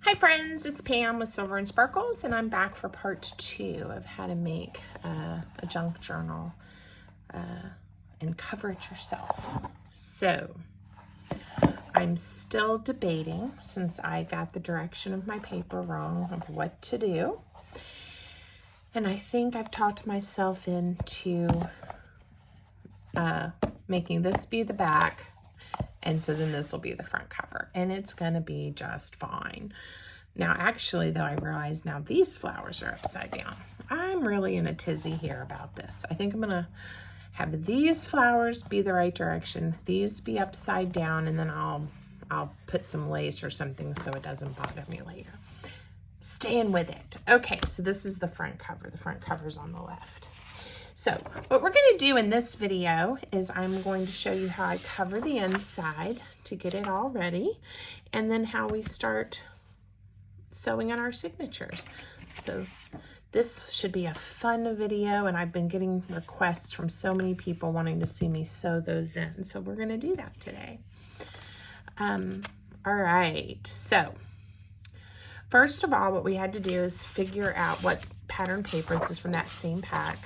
Hi friends, it's Pam with Silver and Sparkles, and I'm back for part 2 of how to make a junk journal and cover it yourself. So I'm still debating, since I got the direction of my paper wrong, of what to do. And I think I've talked myself into making this be the back, and so then this will be the front cover, and it's gonna be just fine. Now, actually, though, I realize now these flowers are upside down. I'm really in a tizzy here about this. I think I'm gonna have these flowers be the right direction, these be upside down, and then I'll put some lace or something so it doesn't bother me later. Staying with it. Okay, so this is the front cover. The front cover's on the left. So what we're going to do in this video is I'm going to show you how I cover the inside to get it all ready, and then how we start sewing on our signatures. So this should be a fun video, and I've been getting requests from so many people wanting to see me sew those in. So we're going to do that today. All right, so first of all, what we had to do is figure out what pattern paper, this is from that same pack,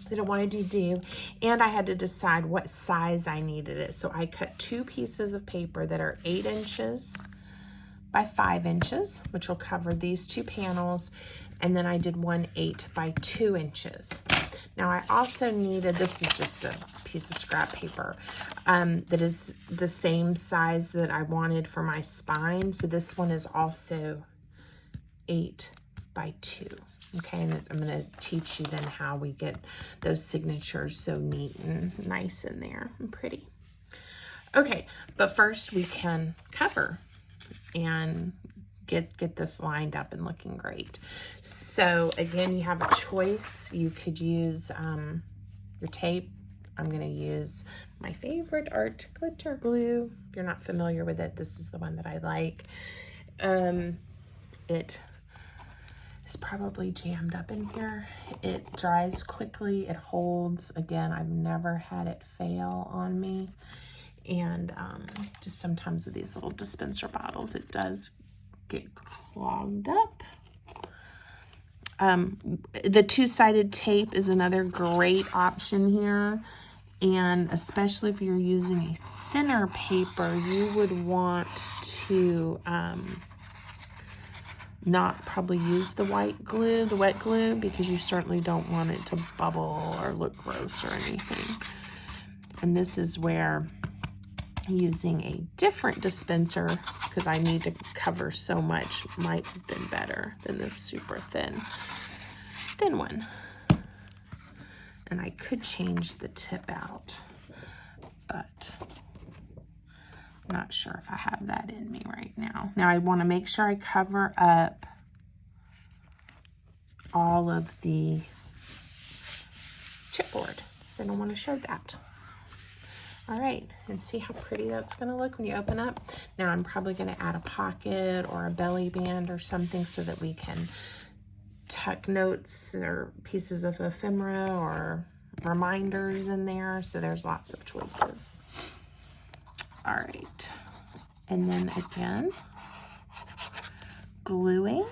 that I wanted to do, and I had to decide what size I needed it. So I cut 2 pieces of paper that are 8 inches by 5 inches, which will cover these 2 panels, and then I did 1 8 by 2 inches. Now I also needed, this is just a piece of scrap paper that is the same size that I wanted for my spine. So this one is also 8 by 2. Okay, and I'm going to teach you then how we get those signatures so neat and nice in there and pretty. Okay, but first we can cover and get this lined up and looking great. So again, you have a choice. You could use your tape. I'm going to use my favorite art glitter glue. If you're not familiar with it, this is the one that I like. It is probably jammed up in here. It dries quickly. It holds. Again, I've never had it fail on me. And just sometimes with these little dispenser bottles, it does get clogged up. The 2-sided tape is another great option here. And especially if you're using a thinner paper, you would want to not probably use the white glue, the wet glue, because you certainly don't want it to bubble or look gross or anything. And this is where using a different dispenser, because I need to cover so much, might have been better than this super thin one. And I could change the tip out, but I'm not sure if I have that in me right now. Now I want to make sure I cover up all of the chipboard, because I don't want to show that. All right, and see how pretty that's going to look when you open up. Now I'm probably going to add a pocket or a belly band or something so that we can tuck notes or pieces of ephemera or reminders in there. So there's lots of choices. All right, and then again, gluing.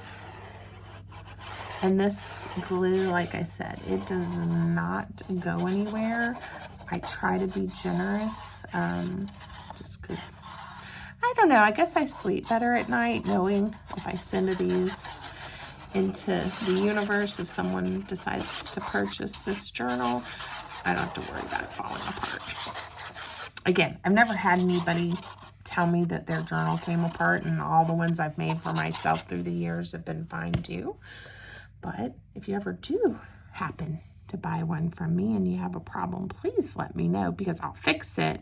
And this glue, like I said, it does not go anywhere. I try to be generous, just because, I don't know, I guess I sleep better at night knowing if I send these into the universe, if someone decides to purchase this journal, I don't have to worry about it falling apart. Again, I've never had anybody tell me that their journal came apart, and all the ones I've made for myself through the years have been fine too. But if you ever do happen to buy one from me and you have a problem, please let me know, because I'll fix it.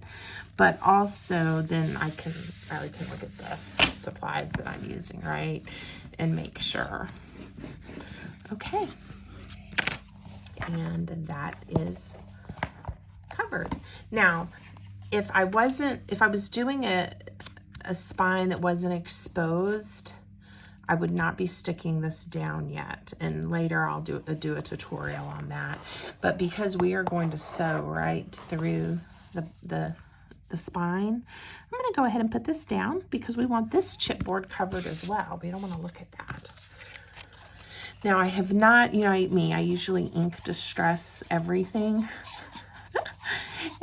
But also then I can look at the supplies that I'm using, right, and make sure. Okay, and that is covered. Now, if I was doing a spine that wasn't exposed, I would not be sticking this down yet, and later I'll do a tutorial on that. But because we are going to sew right through the the spine. I'm going to go ahead and put this down because we want this chipboard covered as well. We don't want to look at that. Now I have not, you know, I usually ink distress everything.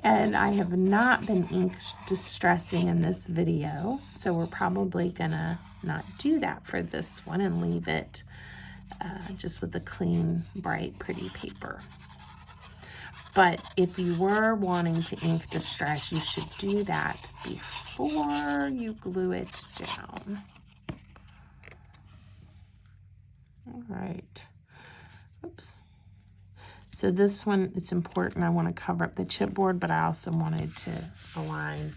And I have not been ink distressing in this video. So we're probably gonna not do that for this one and leave it just with the clean, bright, pretty paper. But if you were wanting to ink distress, you should do that before you glue it down. All right. Oops. So this one, it's important. I want to cover up the chipboard, but I also wanted to align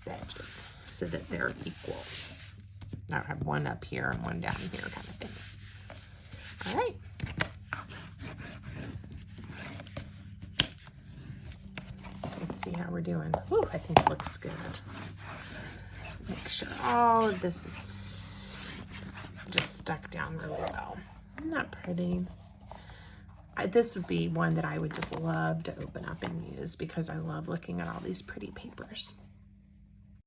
the edges so that they're equal. I have one up here and one down here kind of thing. All right. Let's see how we're doing. Ooh, I think it looks good. Make sure all of this is just stuck down really well. Isn't that pretty? This would be one that I would just love to open up and use because I love looking at all these pretty papers.